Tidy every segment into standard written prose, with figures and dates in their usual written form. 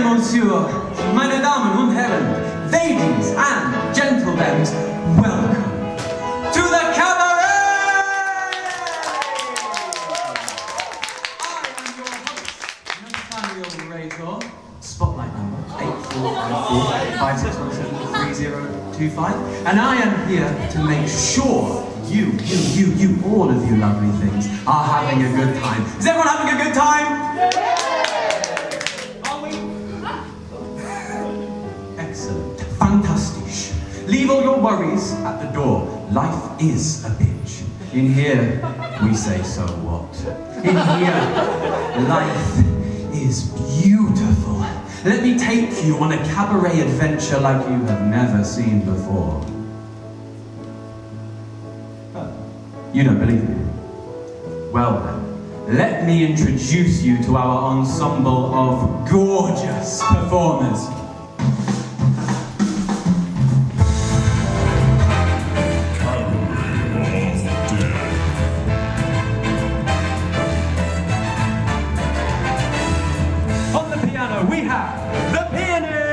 Monsieur, meine Damen und Herren, ladies and gentlemen, welcome to the cabaret! I am your host, Jan-Willem narrator, spotlight number 845456173025, and I am here to make sure you, all of you lovely things, are having a good time. Is everyone having a good time? Yeah! Excellent. Fantastisch. Leave all your worries at the door. Life is a bitch. In here, we say so what? In here, life is beautiful. Let me take you on a cabaret adventure like you have never seen before. You don't believe me? Well then, let me introduce you to our ensemble of gorgeous performers. On the piano, we have the pianist!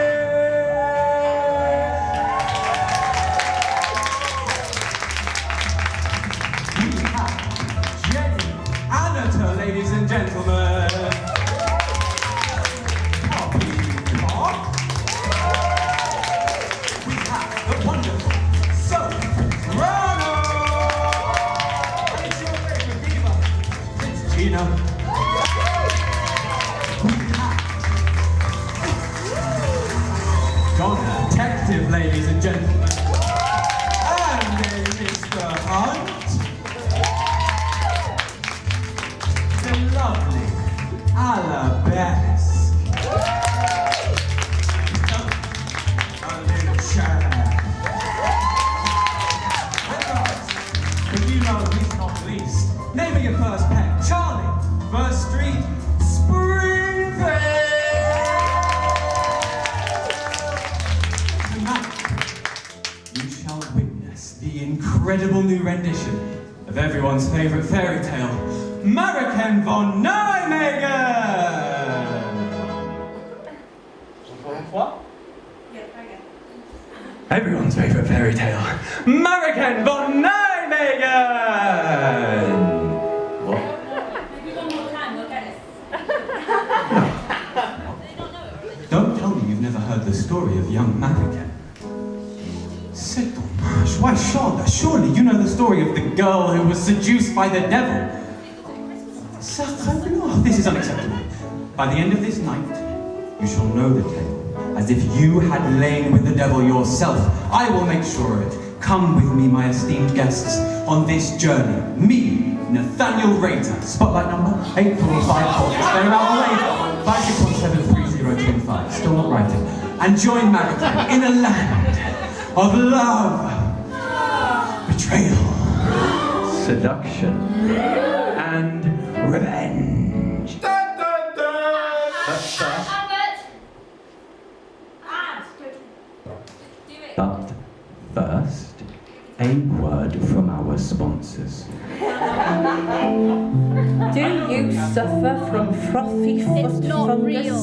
Ladies and gentlemen, poppycock. We have the wonderful soprano. And it's your favorite diva, it's Gina. We have Donna, detective, ladies and gentlemen, and Mr. Hunt. Lovely arabesque. A little chair. But you know he's not not least, name of your first pet, Charlie, First Street, Springfield! Tonight, you shall witness the incredible new rendition of everyone's favourite fairy tale, American von Nijmegen! What? Everyone's favourite fairy tale, American von Nijmegen! What? Maybe one more time, we'll get it. Don't tell me you've never heard the story of young Marican. C'est dommage. Why, surely you know the story of the girl who was seduced by the devil. Sacre, this is unacceptable. By the end of this night, you shall know the tale, as if you had lain with the devil yourself. I will make sure of it. Come with me, my esteemed guests, on this journey. Me, Nathaniel Rater, spotlight number 8454. Stay out the way. 56173025. Still not writing. And join Marican in a land of love, betrayal, seduction, and revenge. But first, a word from our sponsors. Do you suffer from frothy foot It's not fungus? real.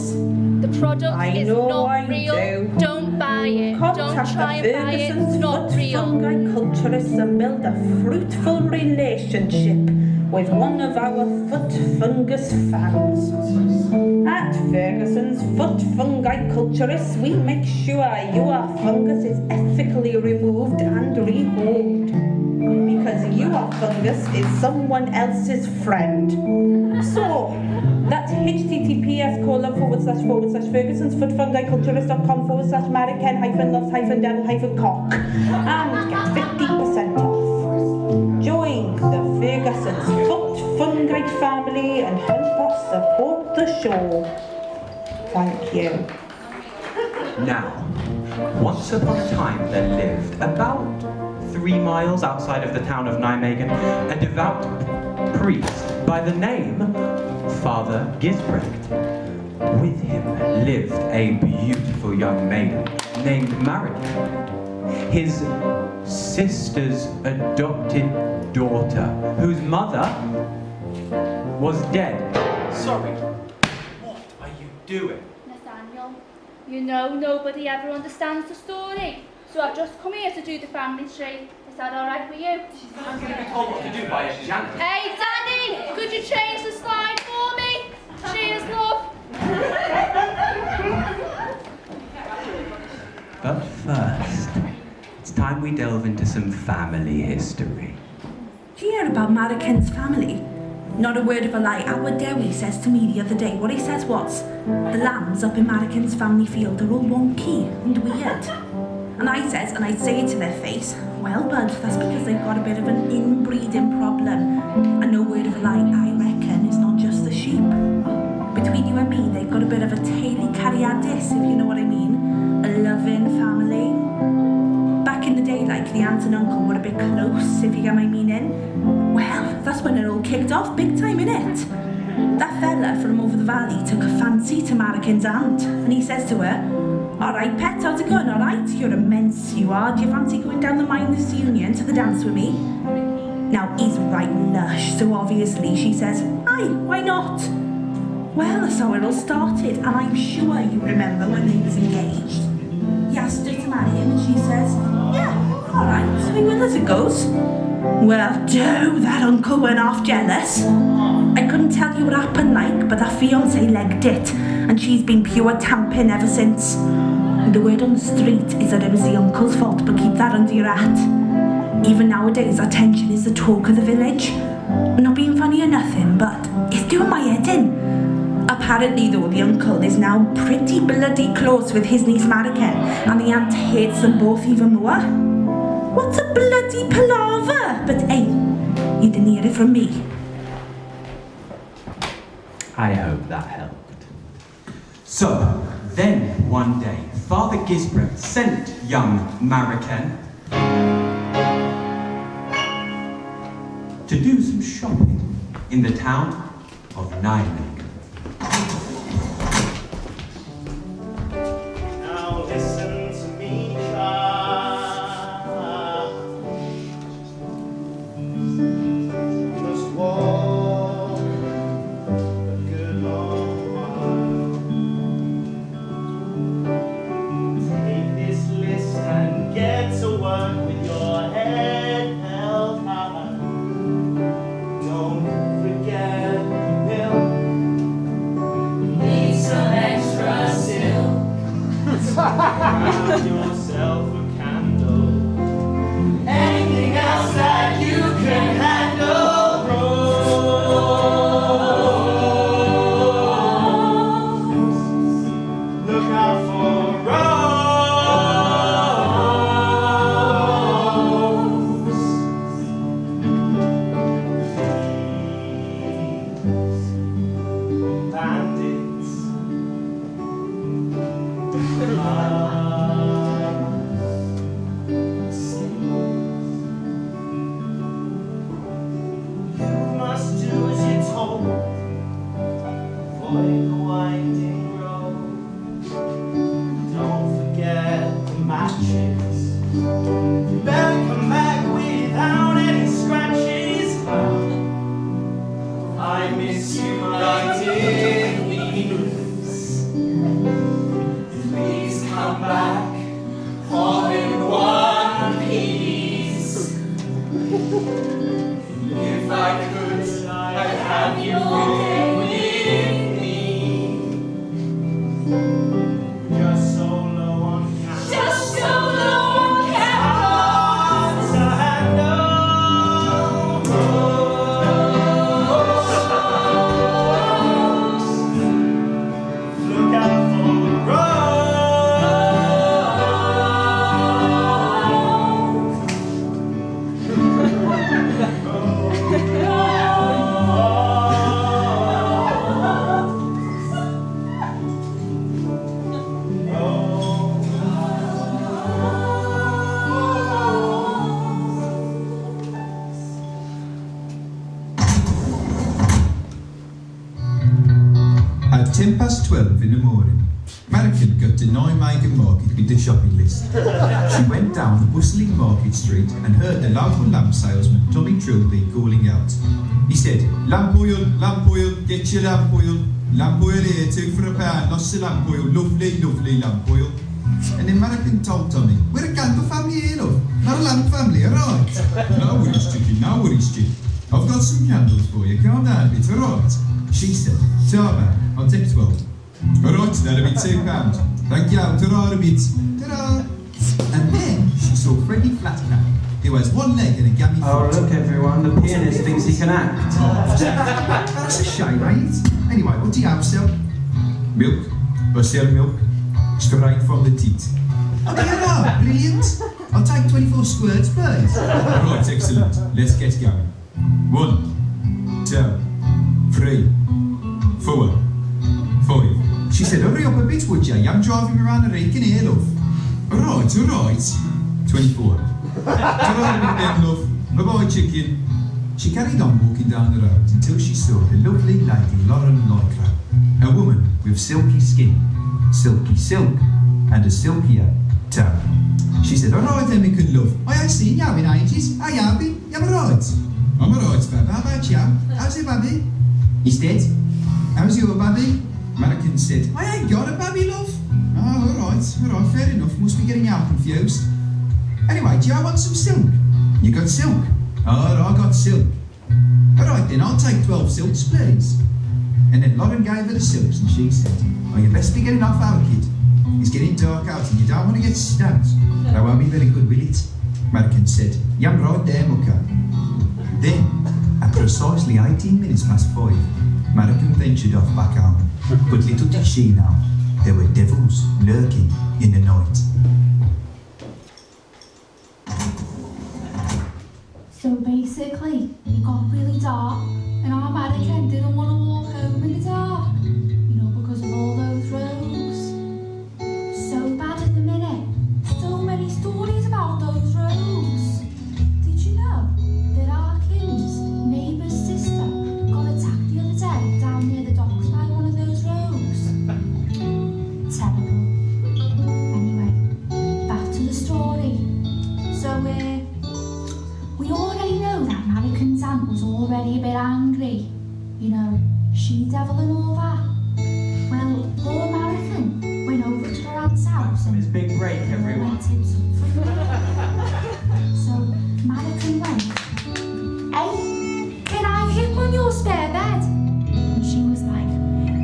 The product is not real. Do. Don't buy it. Don't Contact try the and buy it. It's Ferguson's not foot real. fungi culturists and build a fruitful relationship with one of our foot fungus fans. At Ferguson's Foot Fungi Culturists, we make sure your fungus is ethically removed and rehomed. Because your fungus is someone else's friend. So, that's https://fergusonsfootfungiculturist.com/Marican-loves-devil-cock and get 50% off. Join the Ferguson's Foot Fungi family and help us support the show. Thank you. Now, once upon a time there lived, about 3 miles outside of the town of Nijmegen, a devout priest by the name Father Gisbrecht. With him lived a beautiful young maiden named Marican, his sister's adopted daughter, whose mother was dead. Sorry, what are you doing? Nathaniel, you know nobody ever understands the story. So I've just come here to do the family tree. Is that alright with you? I'm going to be told what to do by a janitor. Hey Daddy, could you change the slide for me? Cheers, love. But first, it's time we delve into some family history. Do you hear about Marican's family? Not a word of a lie. Our Dewi says to me the other day, what he says was, the lambs up in Marican's family field are all wonky and weird. And I says, and I say it to their face, well, bud, that's because they've got a bit of an inbreeding problem. And no word of a lie, I reckon it's not just the sheep. Between you and me, they've got a bit of a taily cariadis, if you know what I mean. A loving family. Back in the day, like, the aunt and uncle were a bit close, if you get my meaning. Well, that's when it all kicked off, big time, innit? That fella from over the valley took a fancy to Marican's aunt, and he says to her, alright, pet, how's it going, alright? You're immense, you are. Do you fancy going down the Miners' Union to the dance with me? Now, he's right lush, so obviously she says, aye, why not? Well, that's how it all started, and I'm sure you remember when they was engaged. He asked her to marry him, and she says, yeah, alright, so he will as it goes. Well, that uncle went off jealous. I couldn't tell you what happened like, but that fiancé legged it, and she's been pure tamping ever since. And the word on the street is that it was the uncle's fault, but keep that under your hat. Even nowadays, our tension is the talk of the village. I'm not being funny or nothing, but it's doing my head in. Apparently, though, the uncle is now pretty bloody close with his niece Marican, and the aunt hates them both even more. What's a bloody palaver? But hey, you didn't hear it from me. I hope that helped. So, then one day, Father Gisbrecht sent young Marican to do some shopping in the town of Nijmegen. Now listen to me, child. You must walk a good long while. Take this list and get to work with your head held high. Don't forget milk. Need some extra silk. Grab yourself a candle. Anything else that you can handle. Look out for rose. Bandits. You must do as you're told. Avoid the winding road. Don't forget the matches. You better come back without any scratches. I miss you, my dear. Please come back all in one piece. If I could, I'd have you with me. Just so low on candles. Just so low on candles. To handle. Look out for the At 12:10 in the morning, Marican got to Nijmegen Market with the shopping list. She went down the bustling market street and heard the local lamp salesman Tommy Trilby calling out. He said, lamp oil, get your lamp oil. Lamp oil here, £2 for £1, lots of lamp oil, lovely, lovely lamp oil. And then Marican told Tommy, we're a candle family here, love, not a lamp family, alright? No worries, chicken, no worries, chick. I've got some candles for you, calm down a bit, alright? She said, ta-man, I'll take 12. Alright, that'll be £2. Thank you, ta-ra a bit. Ta-ra. And then she saw Freddie Flatcap, who has one leg and a gammy foot. Oh, look everyone, the pianist thinks he can act. That's a shame, ain't it? Anyway, what do you have, sell? Milk. I sell milk. Straight from the teat. Oh, there you are, brilliant. I'll take 24 squirts, please. Right, excellent. Let's get going. 1, 2, 3, 4, 5. She said, hurry up a bit, would you? I'm driving around the Rican here, love. Alright, alright. 24. Ta-ra, then, love. Bye-bye, chicken. She carried on walking down the road until she saw the lovely lady Lauren Lycra, a woman with silky skin, silky silk, and a silkier toe. She said, alright then, my good love. I ain't seen you in ages. How you been? You alright? I'm alright, baby. How about you? How's your baby? He's dead. How's your baby? Mannequin said, I ain't got a baby, love. Oh, alright, fair enough. Must be getting out confused. Anyway, do you want some silk? You got silk? Oh, I got silk. Alright then, I'll take 12 silks, please. And then Lauren gave her the silks and she said, oh, you best be getting off our kid. It's getting dark out and you don't want to get stabbed. That won't be very good, will it? Mannequin said, yeah, I'm right there, mucker. Then, at precisely 18 minutes past 5, Mannequin ventured off back home. But little did she know, there were devils lurking in the night. So basically, it got really dark, and our mannequin didn't want to walk home in the dark, you know, because of all those rogues. So bad at the minute, so many stories about those rogues. Did you know that our kings already a bit angry. You know, she-devil and all that. Well, poor American went over to her aunt's house From and his big break, everyone. went in something. So American went, "Hey, can I hit on your spare bed?" And she was like,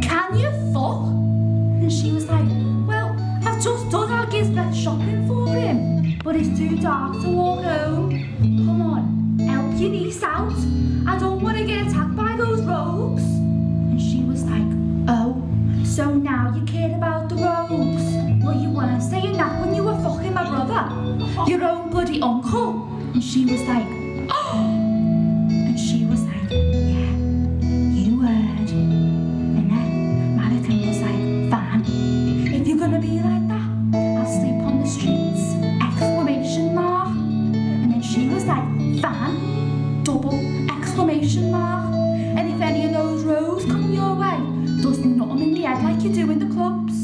"Can you fuck?" And she was like, "Well, I've just done our Gisbert shopping for him, but it's too dark to walk home. Come on, help your niece out. I don't want to get attacked by those rogues." And she was like, "Oh, so now you care about the rogues? Well, you weren't saying that when you were fucking my brother, your own bloody uncle." And she was like, "Oh." And she was like, "Yeah, you heard." And then Malikan was like, "Fine. If you're gonna be like that, I'll sleep on the streets!" Exclamation mark. And then she was like, "Fine. Double exclamation mark. And if any of those rogues come your way, just nut them in the head like you do in the clubs."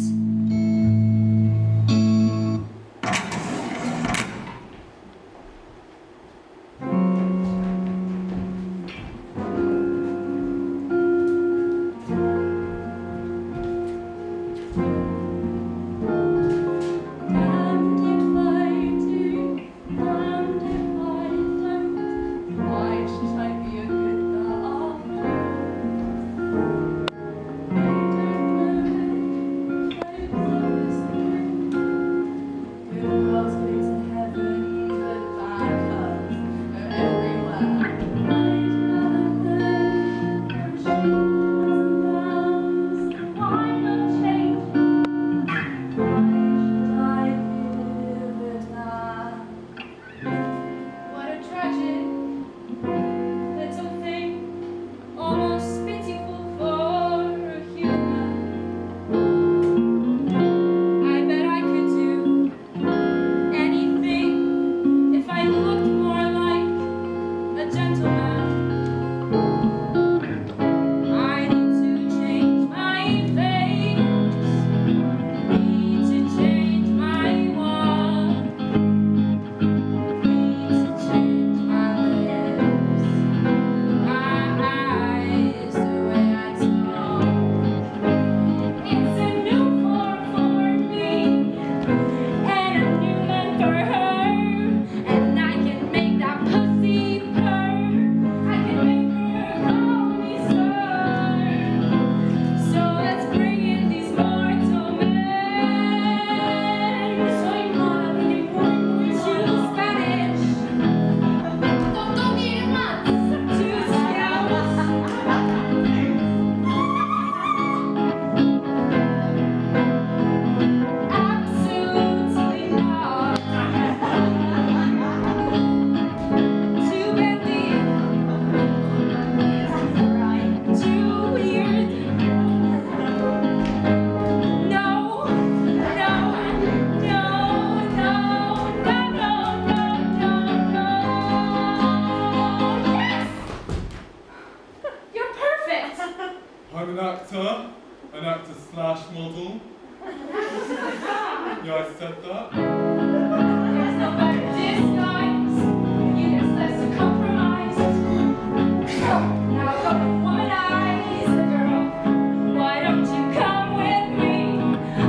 an actor slash model. Yeah, I said that. There's no better disguise. You just less to compromise. Now I'm gonna womanize the girl. Why don't you come with me?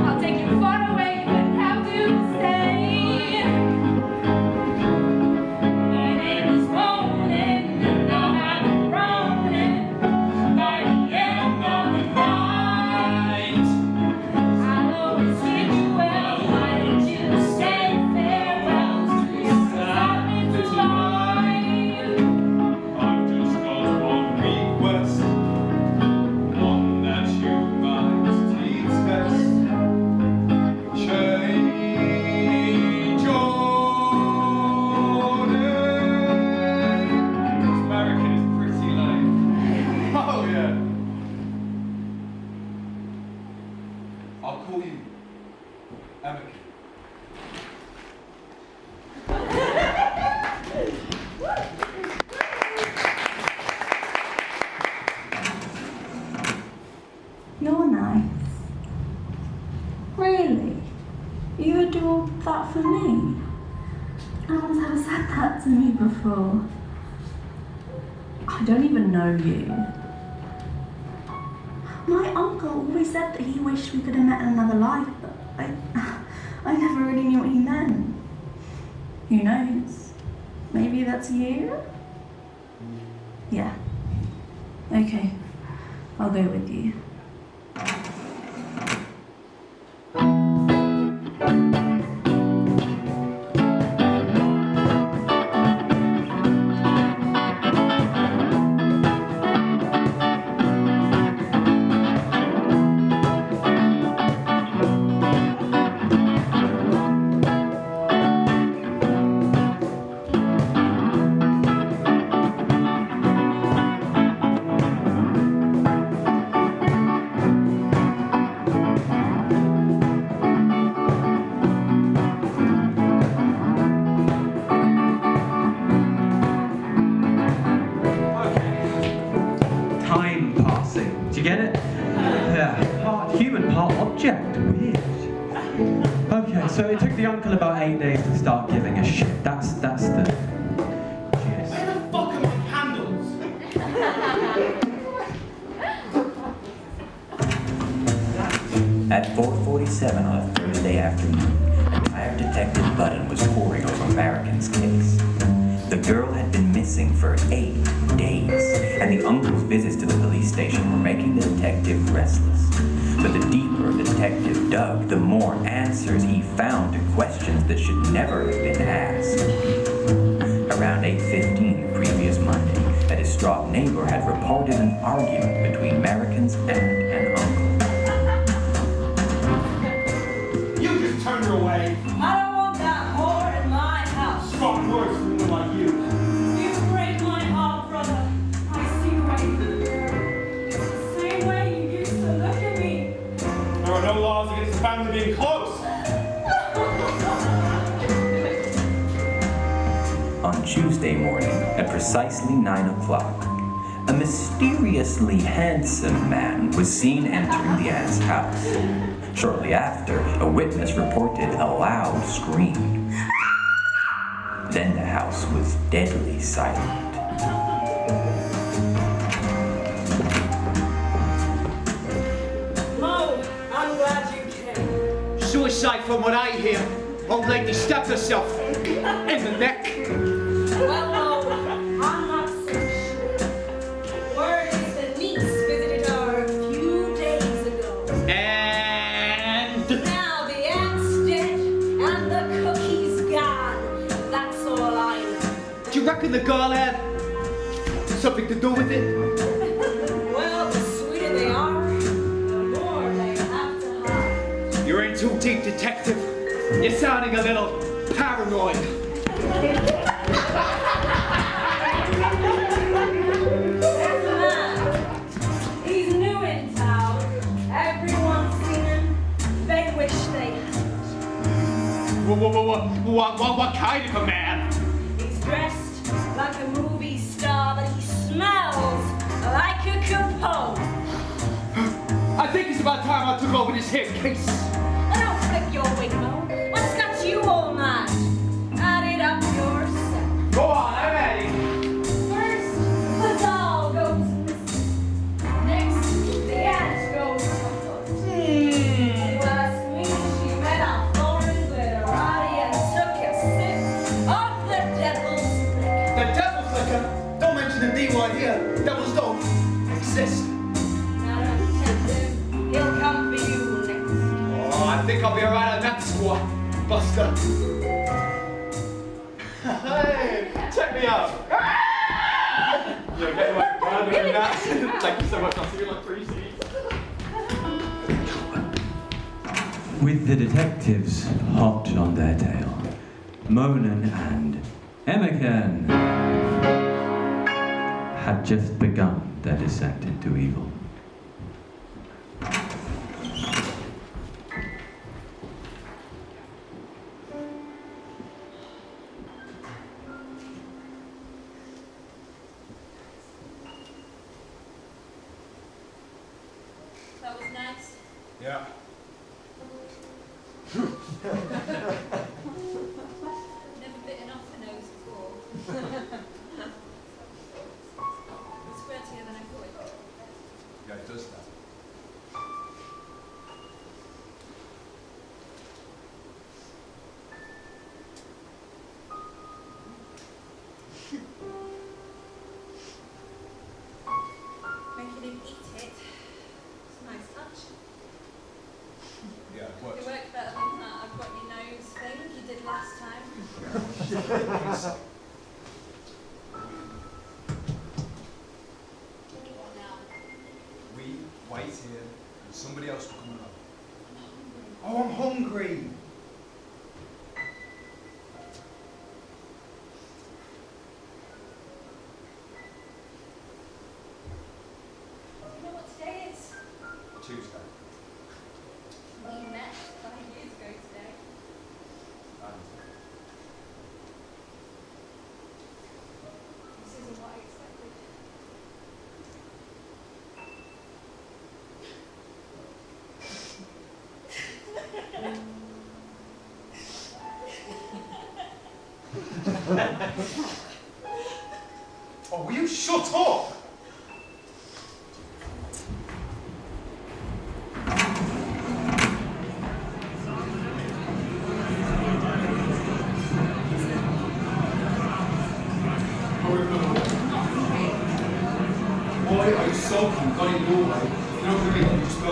I'll take you far away. You wouldn't have to stay. My name is Ronan, and I'm Ronan. By the end of the night, I'll always treat you well. Why didn't you say farewell to your silent life? I've just got one request, one that you might detest. Change your name. This American is pretty lame. Oh yeah. I'll call you American. You're nice. Really? You would do all that for me? No one's ever said that to me before. Oh, I don't even know you. My uncle always said that he wished we could have met in another life, but I never really knew what he meant. Who knows? Maybe that's you? Yeah. Okay. I'll go with you. So it took the uncle about 8 days to start giving a shit. That's the gist. Where the fuck are my candles? At 4:47 on a Thursday afternoon, a tired Detective Budden was poring over American's case. The girl had been missing for 8 days, and the uncle's visits to the police station were making the detective restless. But the deeper the detective dug, the more answers he found to questions that should never have been asked. Around 8:15 the previous Monday, a distraught neighbor had reported an argument between American's aunt and uncle. You just turned her away. I don't want that whore in my house. Strong words from one like you. You break my heart, brother. I see right through the girl. It's the same way you used to look at me. There are no laws against the family being close. On Tuesday morning, at precisely 9 o'clock, a mysteriously handsome man was seen entering the aunt's house. Shortly after, a witness reported a loud scream. Then the house was deadly silent. Mo, I'm glad you came. Suicide from what I hear. Old lady stabbed herself in the neck. Well, Mo, I'm not so sure. Word is the niece visited her a few days ago. And Now the aunt's dead and the cookie's gone. That's all I know. do you reckon the girl had something to do with it? Well, the sweeter they are, the more they have to hide. You're in too deep, detective. You're sounding a little paranoid. There's a man. He's new in town. Everyone's seen him. They wish they had. What kind of a man? He's dressed like a movie star, but he smells like a Capone. I think it's about time I took over this here case. Don't flick your wig, Mo. What's got you all mad? Add it up yourself. Go on, I'm ready. First, the doll goes missing. Next, the ant goes kaput. You ask me, she met a foreign glitterati and took a sip of the devil's liquor. The devil's liquor? Don't mention the D word here. Devils don't exist. Now, detective, he'll come for you next. Oh, I think I'll be alright on that score, Buster. Hey, check me out. You're getting my brother in that. Thank you so much. I'll see you in like 3 seats. With the detectives hot on their tail, Monan and Emmeken had just begun their descent into evil. That was nice. Yeah. Never bitten off the nose before. here and somebody else will come along. Oh, I'm hungry. You know what today is? Tuesday. We met 5 years ago today. This isn't what I expected. Oh, will you shut up? Why are you sulking? Got it your way. You're not going to make it, just go.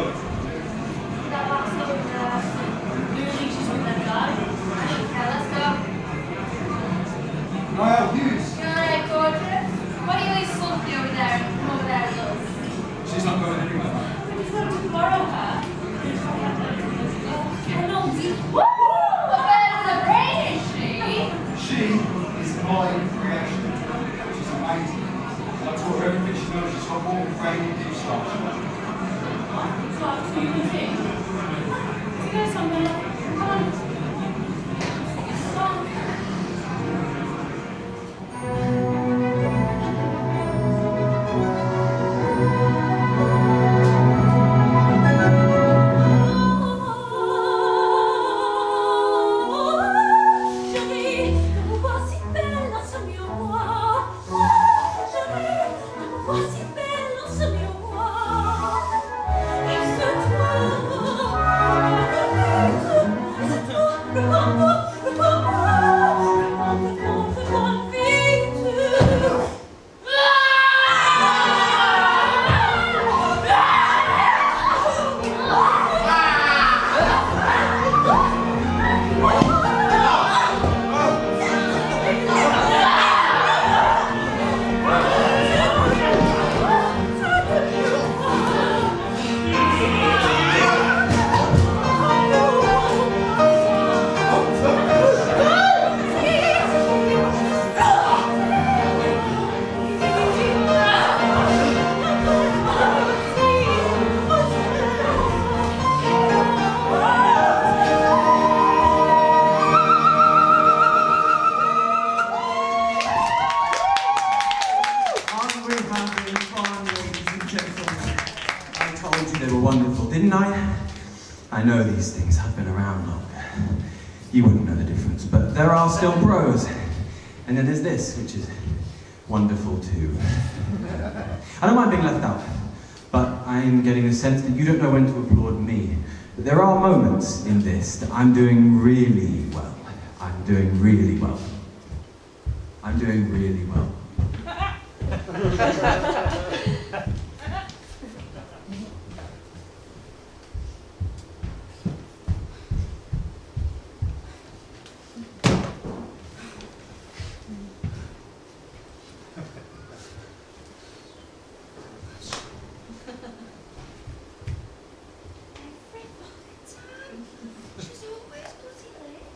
That box over there. New leashes with that guy. Okay, let's go. Niall Hughes. You're right, gorgeous. Why do you leave sulky over there and come over there with us? She's not going anywhere. We just want to borrow her. Can we? Woo! What better than brain is she? She is my creation. She's amazing. I taught her everything she knows. She's got more brain than you start. What do you think? You know something? Come on. It's on. Didn't I? I know these things have been around longer. You wouldn't know the difference, but there are still pros. And then there's this, which is wonderful too. I don't mind being left out, but I'm getting the sense that you don't know when to applaud me. But there are moments in this that I'm doing really well. I'm doing really well. I'm doing really well. She's always bloody late.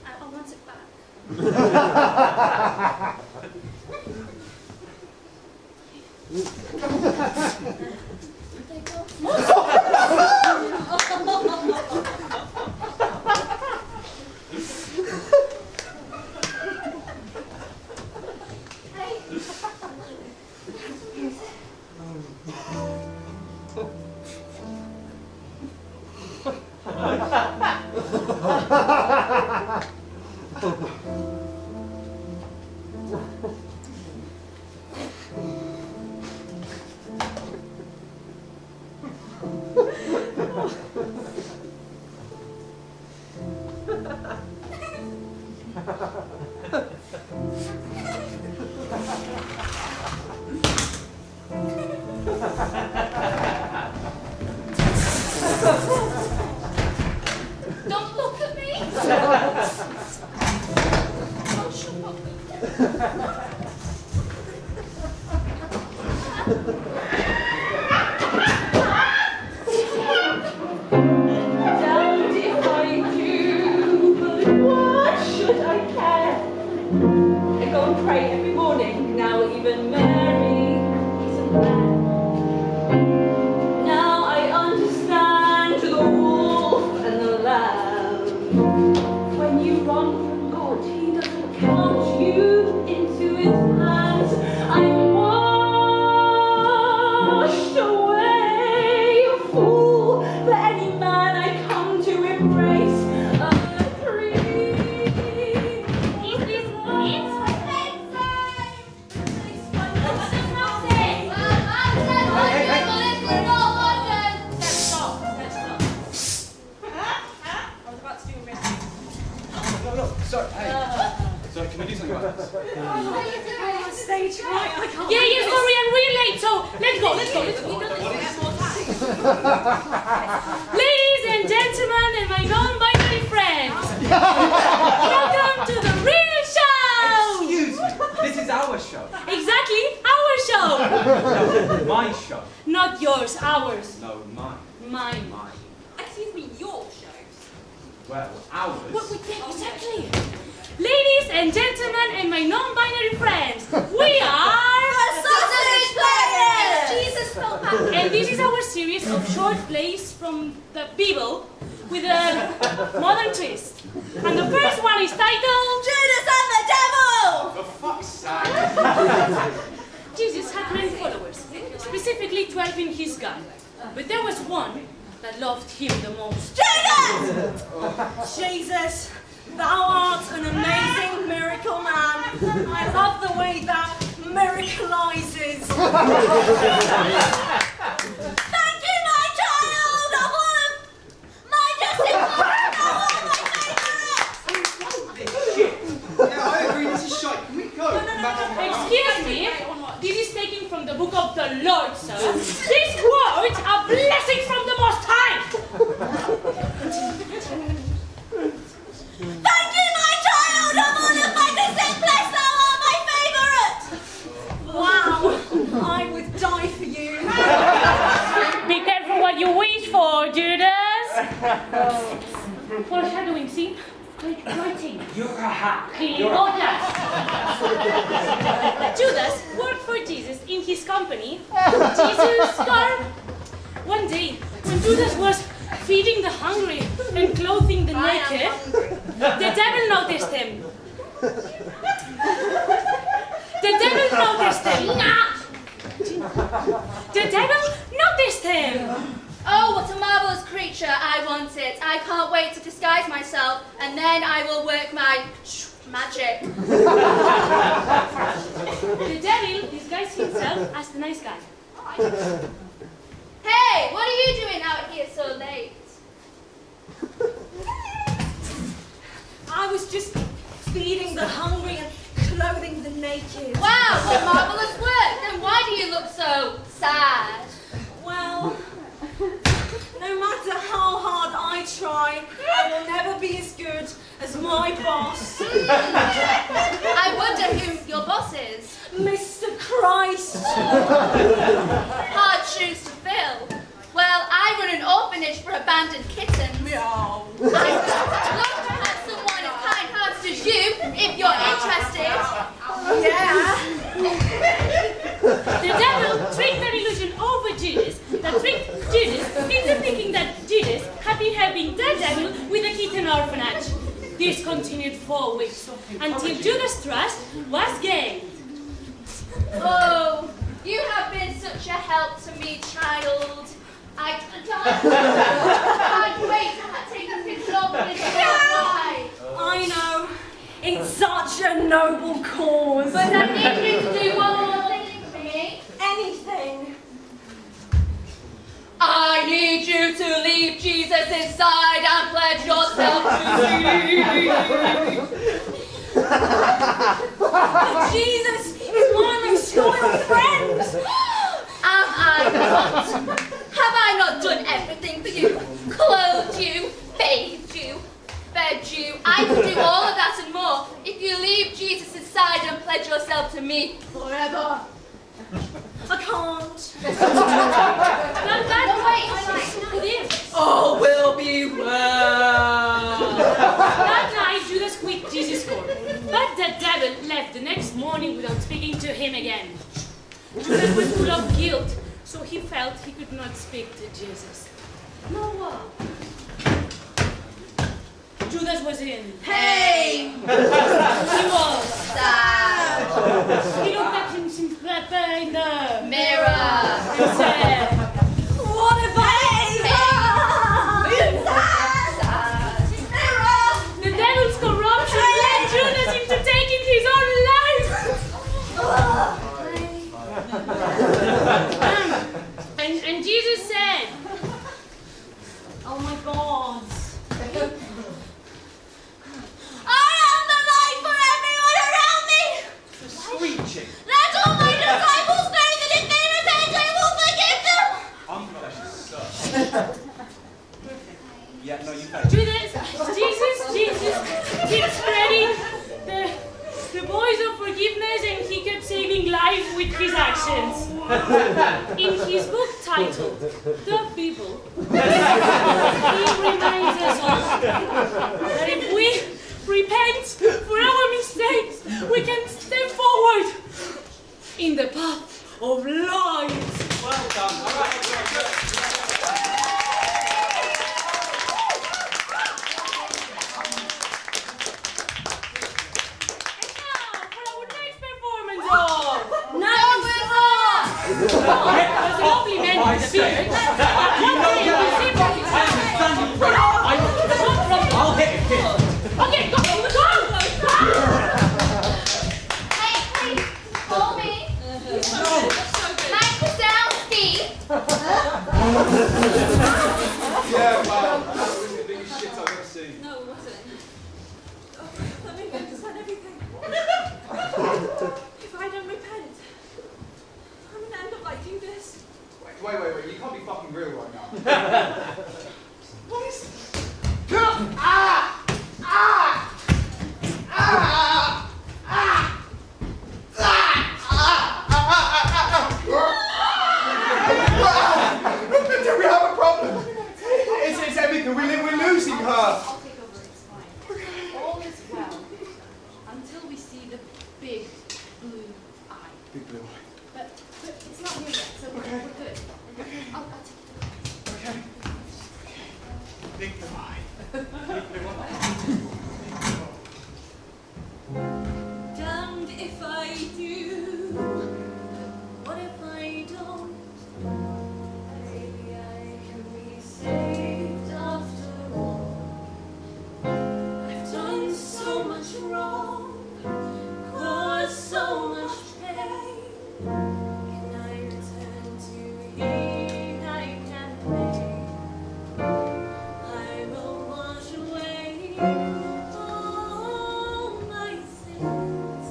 I want it back. Don't look at me. Damned if I do, but what should I care? I go and pray every morning, now even Mary isn't there. Now I understand the wolf and the lamb. When you run from God, He doesn't count you into His hands. I'm washed away, a fool for any man I come to embrace. Sorry, hey. Sorry, can we do something about this? Stage right, I can't. Yeah, sorry, I'm really late, so let's go. Ladies and gentlemen and my non-binary friends, welcome to the real show! Excuse me, this is our show. Exactly, our show! No, my show. Not yours, ours. No, mine. Mine. Mine. Excuse me, your shows. Well, ours. Exactly. Ladies and gentlemen and my non-binary friends, we are... Sausage Players! Jesus fell back. And this is our series of short plays from the Bible with a modern twist. And the first one is titled... Judas and the Devil! For fuck's sake! Jesus had many followers, specifically 12 in his gang. But there was one that loved him the most. Jesus, thou art an amazing miracle man. I love the way that miracleizes. Thank you, my child! Of all of my Yeah, I agree, this is shite. Can we go? Excuse me, this is taken from the book of the Lord, sir. These words are blessings from the Most High. Thank you, my child! Of all of my disciples, thou art my favourite! Wow, I would die for you. Be careful what you wish for, Judas. Foreshadowing scene. Writing. You're a hack. Judas worked for Jesus in his company. Jesus got... One day, when Judas was feeding the hungry and clothing the naked, the devil noticed him. The devil noticed him. The devil noticed him. Oh, what a marvellous creature! I want it. I can't wait to disguise myself, and then I will work my magic. The devil disguised himself as the nice guy. Hey, what are you doing out here so late? I was just feeding the hungry and clothing the naked. Wow, what marvellous work! Then why do you look so sad? Well, no matter how hard I try, I will never be as good as my boss. I wonder who your boss is. Mr. Christ. Hard shoes to fill. Well, I run an orphanage for abandoned kittens. Meow. I'd love to have someone as kind-hearted as you, if you're interested. Yeah. The devil tricked an illusion over Judas that tricked Judas into thinking that Judas had been helping the devil with a kitten orphanage. This continued 4 weeks until Judas' trust was gained. Oh, you have been such a help to me, child. I can't wait to take a picture of this life. I know. It's such a noble cause. But I need you to do one more thing for me. Anything. I need you to leave Jesus inside and pledge yourself to me. pledge yourself to me forever. I can't. All will be well. That night, Judas quit Jesus' court, but the devil left the next morning without speaking to him again. Judas was full of guilt, so he felt he could not speak to Jesus. No. Judas was in. Hey! He was. Sad. He looked at himself in the Mirror. and said, "What have I?" The devil's corruption led Judas into taking his own life. And Jesus said, "Oh my God. I am the light for everyone around me. Screeching. Let all my disciples know that if they repent, I will forgive them." Unprofessional stuff. Yeah, no, you Jesus keeps spreading the voice of forgiveness, and he kept saving life with his actions. In his book titled The People, he reminds us all that if we repent for our mistakes, we can step forward in the path of light. Well done. All right. I'll hit it, kid. Okay, go! Hey, please, call me. Mike Wazowski. Yeah, wow. That was the biggest shit I've ever seen. No, it wasn't. Let me understand everything. If I don't repent, I'm gonna end up like you this. Wait. You can't be fucking real right now. What is this? Do we have a problem? It's everything. We're losing her. I'll take over, it's fine. All is well until we see the big blue eye. Big blue eye. But it's not here yet, so we're good. I'll take it. Okay. Big blue eye. Damned if I do. What if I don't? Maybe I can be saved after all. I've done so much wrong, caused so much pain. Can I return to He I can make? I will wash away all my sins,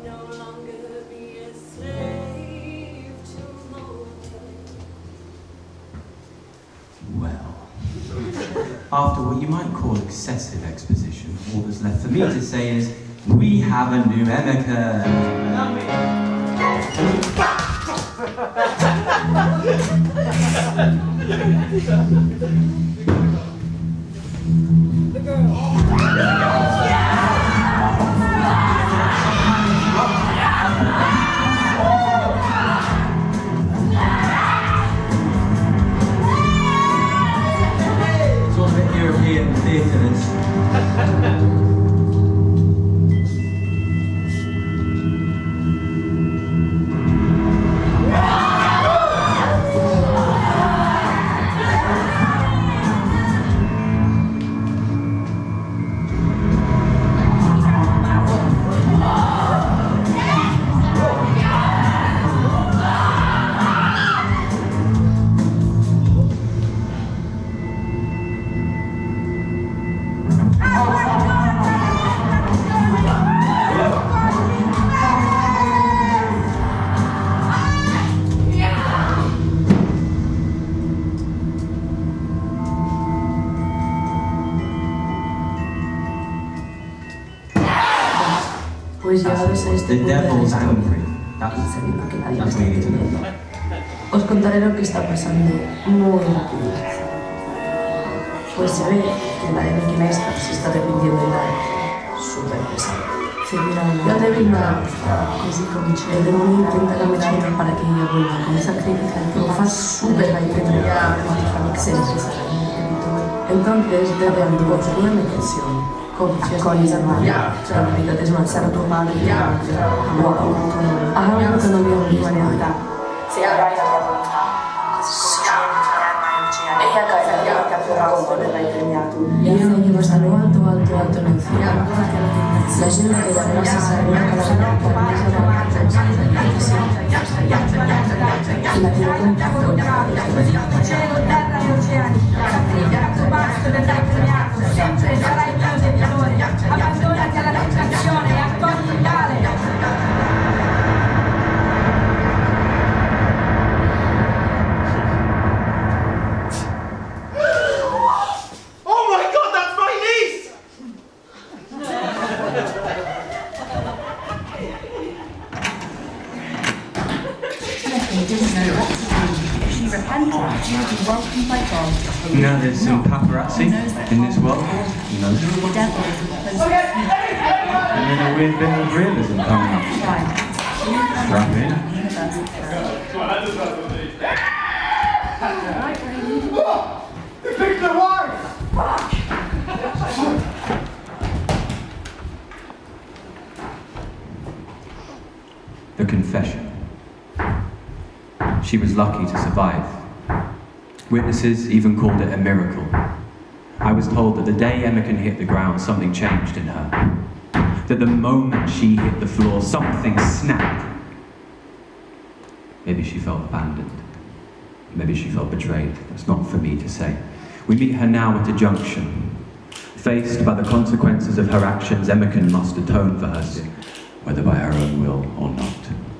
no longer be a slave to motive. Well, after what you might call excessive exposition, all that's left for me to say is, we have a new Emeka. The girl. It's all the European theatres. pasándose este The punto de la devil's historia, angry. sabiendo que nadie lo That's está what you need to entendiendo, know. os contaré lo que está pasando muy rápido. Pues se ve que la máquina esta se está repitiendo y tal, súper pesada. La débil nada, el demonio intenta caminar para que ella vuelva con sacrificio, lo fa súper rápido, se empieza a reír. Entonces debe actuar una medicación, accogliere male, cioè la vita di smazzare tuo padre, wow, ha algo che non abbiamo visto. Se avrai la tua volontà, così come e accaderà che avrà verrà impegnato. Io non devo stare alto, alto, alto nel cielo. La gente che la grossa sarà una calavera che la mia la tira con Cielo, terra e oceani, sacrifica il tuo pasto verrai premiato, sempre sarai più del valore, abbandonati alla tentazione e accogli il male. Oh my god, that's my niece! She repented, she would be welcomed by God. You know, there's some paparazzi in this world, you know. The devil is supposed to And then a weird bit of realism coming up. Strap in. They picked the wife! The confession. She was lucky to survive. Witnesses even called it a miracle. I was told that the day Emmeken hit the ground, something changed in her. That the moment she hit the floor, something snapped. Maybe she felt abandoned. Maybe she felt betrayed. That's not for me to say. We meet her now at a junction. Faced by the consequences of her actions, Emmeken must atone for her sin, whether by her own will or not.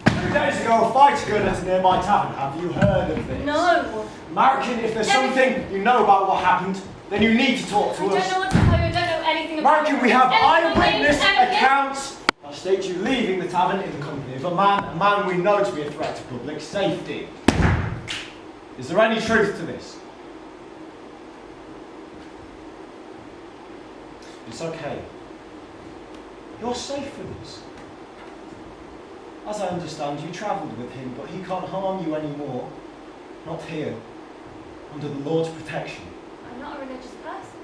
2 days ago, a fight occurred at a nearby tavern. Have you heard of this? No. American, if there's something you know about what happened, then you need to talk to I us. don't know what to tell you. I don't know anything about American, we have anything eyewitness related to accounts that state you leaving the tavern in the company of a man we know to be a threat to public safety. Is there any truth to this? It's okay. You're safe with us. As I understand, you travelled with him, but he can't harm you anymore. Not here. Under the Lord's protection. I'm not a religious person.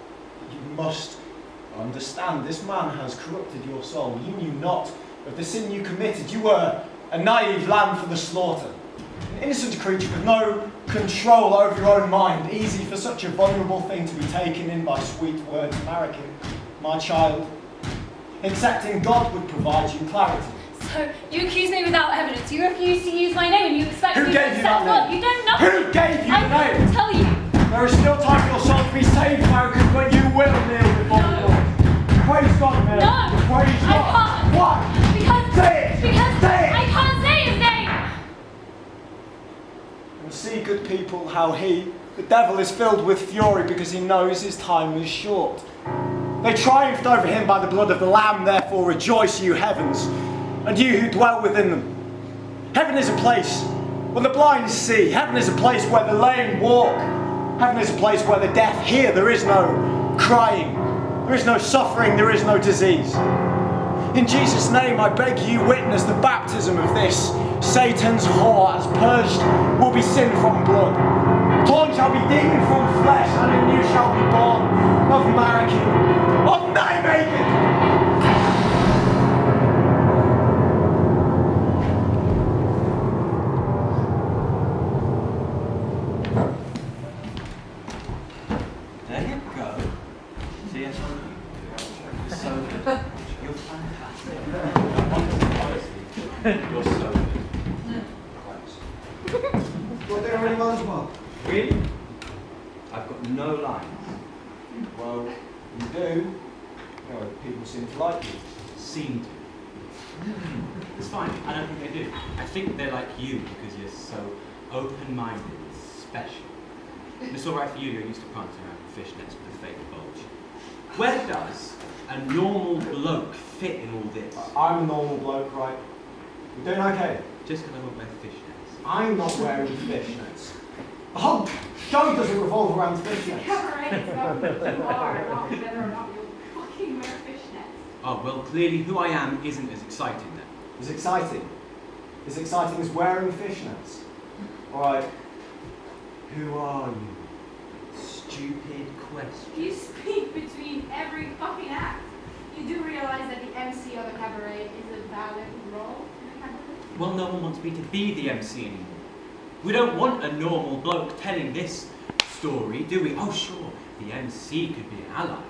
You must understand, this man has corrupted your soul. You knew not of the sin you committed. You were a naive lamb for the slaughter. An innocent creature with no control over your own mind. Easy for such a vulnerable thing to be taken in by sweet words. American, my child. Accepting God would provide you clarity. So, you accuse me without evidence. You refuse to use my name and you expect Who me gave to you accept that God. name? You don't know. Who gave you the I name? will tell you. There is still time for your soul to be saved, American, when you will kneel before the Lord. Praise God, Mary. No. Praise I God. can't. Why? Because Say it. Because Say it. I can't say his name. And see, good people, how the devil is filled with fury because he knows his time is short. They triumphed over him by the blood of the Lamb, therefore rejoice, you heavens, and you who dwell within them. Heaven is a place where the blind see. Heaven is a place where the lame walk. Heaven is a place where the deaf hear. There is no crying. There is no suffering. There is no disease. In Jesus' name, I beg you witness the baptism of this Satan's whore, as purged will be sin from blood. Torn shall be demon from flesh, and in you shall be born of Marikin, of Nijmegen. There you go. See, it's so good. You're fantastic. You're so good. Well, they're already well as well. Really? I've got no lines. Well, you do. You know, people seem to like you. Seem to. It's fine. I don't think they do. I think they're like you because you're so open-minded and special. And it's all right for you. You're used to prancing around with fishnets with a fake bulge. Where does a normal bloke fit in all this? I'm a normal bloke, right? You doing okay? Just because I won't wear fishnets. I'm not wearing fishnets. The whole show doesn't revolve around fishnets. Cabaret is about who you are, not whether or not you fucking wear fishnets. Oh, well, clearly who I am isn't as exciting then. As exciting? As exciting as wearing fishnets? Alright. Who are you? Stupid question. You speak between every fucking act. You do realize that the MC of a cabaret is a valid role in a cabaret? Well, no one wants me to be the MC anymore. We don't want a normal bloke telling this story, do we? Oh, sure, the MC could be an ally.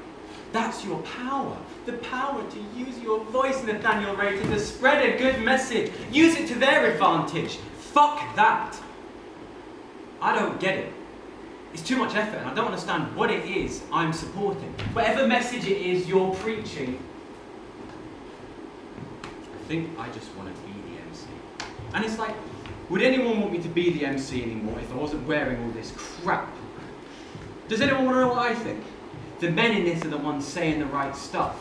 That's your power. The power to use your voice, Nathaniel Rayton, to spread a good message. Use it to their advantage. Fuck that. I don't get it. It's too much effort and I don't understand what it is I'm supporting. Whatever message it is you're preaching, I think I just want to be the MC. And it's like, would anyone want me to be the MC anymore if I wasn't wearing all this crap? Does anyone want to know what I think? The men in this are the ones saying the right stuff.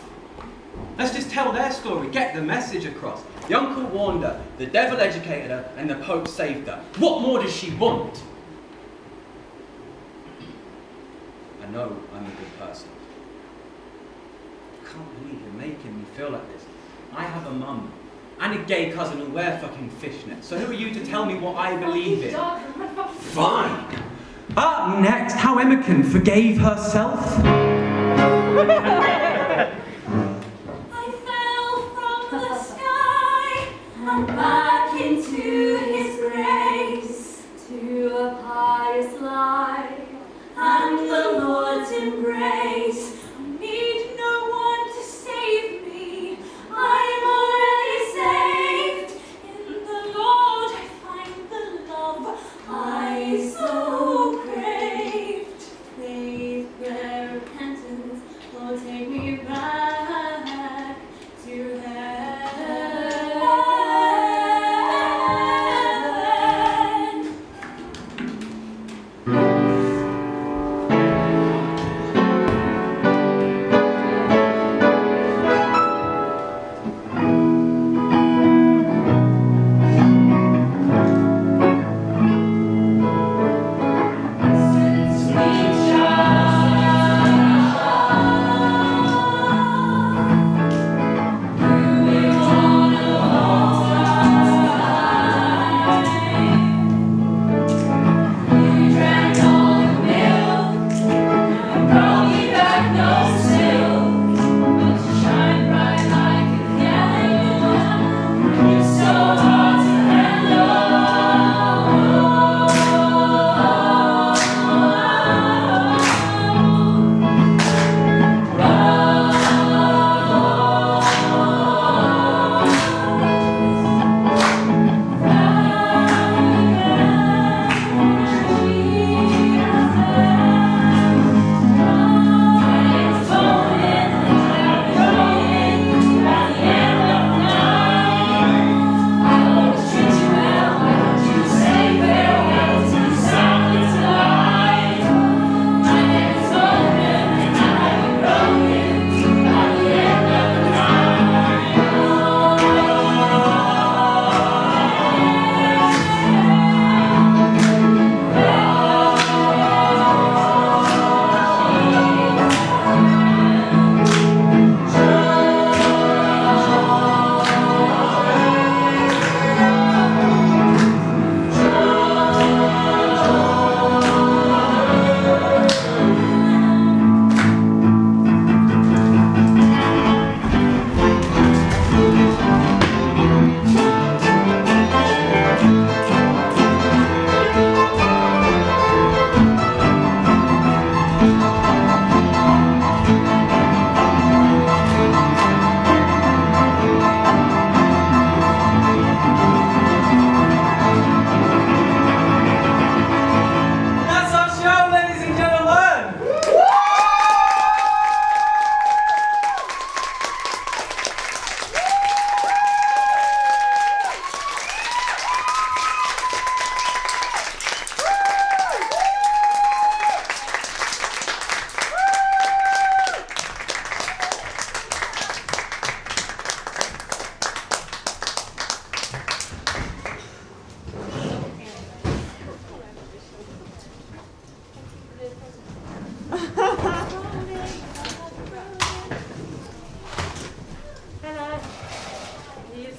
Let's just tell their story, get the message across. The uncle warned her, the devil educated her, and the Pope saved her. What more does she want? I know I'm a good person. I can't believe you're making me feel like this. I have a mum and a gay cousin who wear fucking fishnets. So who are you to tell me what I believe in? Fine. Up next, how Emmerken forgave herself. I fell from the sky and back into his grace, to a pious life and the Lord's embrace. I need no one to save me, I'm already saved. In the Lord I find the love I so craved. Faith, prayer, repentance, Lord, take me back to heaven.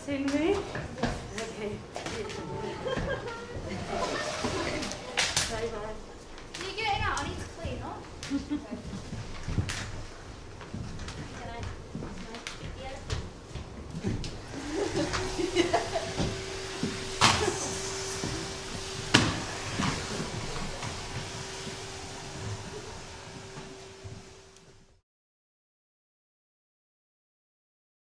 in me.